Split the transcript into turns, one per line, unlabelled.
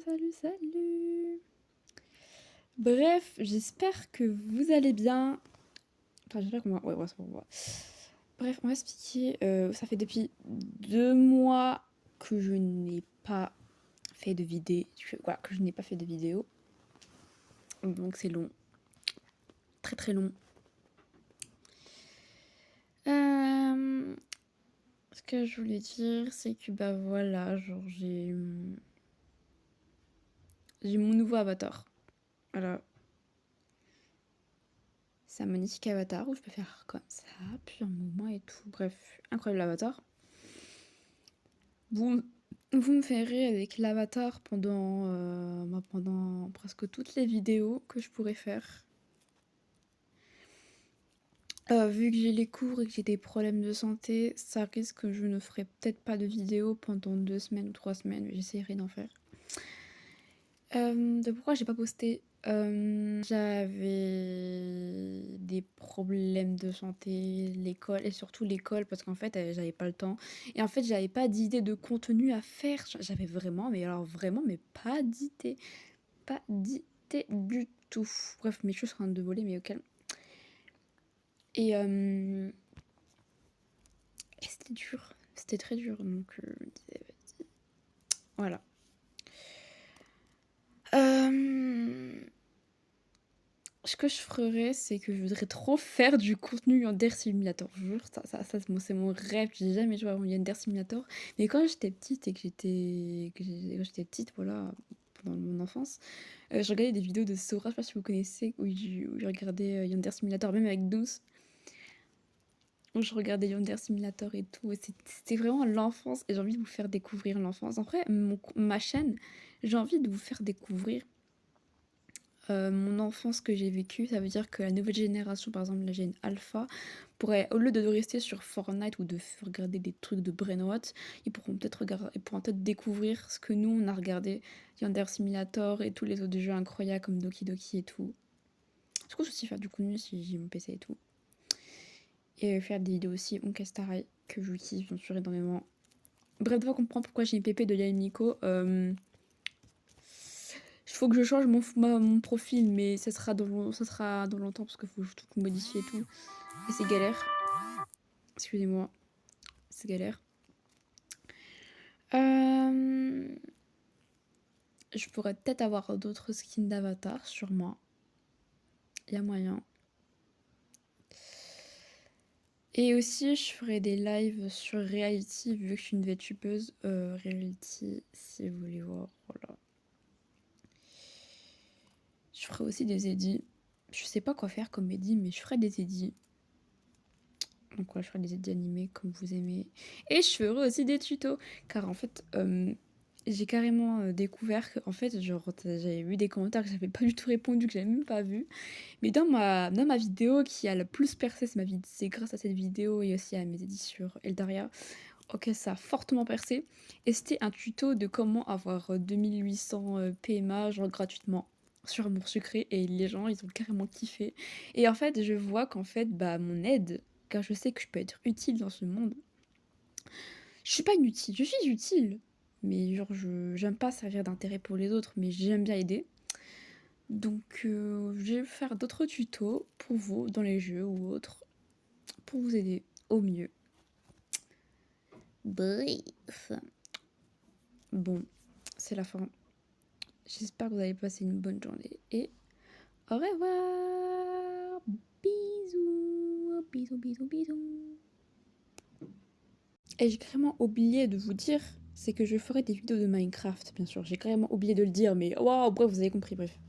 Salut. Bref, j'espère que vous allez bien. Enfin, j'espère qu'on va... Ouais, c'est bon, Bref, on va expliquer. Ça fait depuis 2 mois que je n'ai pas fait de vidéo. Que je n'ai pas fait de vidéo. Donc c'est long. Très très long. Ce que je voulais dire, c'est que bah voilà, genre j'ai mon nouveau avatar. Voilà. C'est un magnifique avatar où je peux faire comme ça, puis un mouvement et tout. Bref, incroyable avatar. Vous me ferez avec l'avatar pendant presque toutes les vidéos que je pourrais faire. Vu que j'ai les cours et que j'ai des problèmes de santé, ça risque que je ne ferai peut-être pas de vidéo pendant 2 semaines ou 3 semaines, mais j'essaierai d'en faire. De pourquoi j'ai pas posté? J'avais des problèmes de santé, l'école et surtout l'école parce qu'en fait j'avais pas le temps et en fait j'avais pas d'idée de contenu à faire. J'avais vraiment, mais alors vraiment, mais pas d'idée du tout. Bref, mes choses sont en train de voler, mais au calme. Et c'était dur, c'était très dur donc je me disais, vas-y. Voilà. Ce que je ferais, c'est que je voudrais trop faire du contenu Yandere Simulator. Je jure, c'est mon rêve. J'ai jamais joué à Yandere Simulator. Mais quand j'étais petite quand j'étais petite, voilà, pendant mon enfance, je regardais des vidéos de Sora, je sais pas si vous connaissez, où je regardais Yandere Simulator, même avec Douce. Où je regardais Yandere Simulator et tout. Et c'était vraiment l'enfance et j'ai envie de vous faire découvrir l'enfance. Après, ma chaîne, j'ai envie de vous faire découvrir mon enfance que j'ai vécue. Ça veut dire que la nouvelle génération, par exemple la Gen Alpha, pourrait, au lieu de rester sur Fortnite ou de regarder des trucs de Brainrot, ils pourront peut-être découvrir ce que nous on a regardé, Yandere Simulator et tous les autres jeux incroyables comme Doki Doki et tout. Je compte aussi faire du contenu si j'ai mon PC et tout. Et faire des vidéos aussi Onkestarai que je kiffe bien sûr énormément. Bref, on comprendre pourquoi j'ai une pépé de Yael Nico. Il faut que je change mon profil, mais ça sera dans longtemps parce qu'il faut tout modifier et tout. Et c'est galère. Excusez-moi, c'est galère. Je pourrais peut-être avoir d'autres skins d'avatar, sûrement. Il y a moyen. Et aussi, je ferai des lives sur Reality, vu que je suis une VTubeuse. Reality, si vous voulez voir, voilà. Je ferai aussi des edits. Je sais pas quoi faire comme edit, mais je ferai des edits. Donc ouais, je ferai des edits animés comme vous aimez. Et je ferai aussi des tutos. Car en fait, j'ai carrément découvert que en fait, j'avais vu des commentaires que j'avais pas du tout répondu, que j'avais même pas vu. Mais dans ma vidéo qui a le plus percé, c'est grâce à cette vidéo et aussi à mes edits sur Eldaria. Ok, ça a fortement percé. Et c'était un tuto de comment avoir 2800 PMA genre gratuitement sur Amour Sucré. Et les gens, ils ont carrément kiffé. Et en fait, je vois qu'en fait, bah, mon aide, car je sais que je peux être utile dans ce monde. Je suis pas inutile, je suis utile. Mais genre, j'aime pas servir d'intérêt pour les autres, mais j'aime bien aider. Donc, je vais faire d'autres tutos pour vous, dans les jeux ou autres, pour vous aider au mieux. Bref. Bon, c'est la fin. J'espère que vous avez passé une bonne journée et au revoir. Bisous, bisous, bisous, bisous. Et j'ai carrément oublié de vous dire, c'est que je ferai des vidéos de Minecraft, bien sûr. J'ai carrément oublié de le dire, mais waouh, bref, vous avez compris, bref.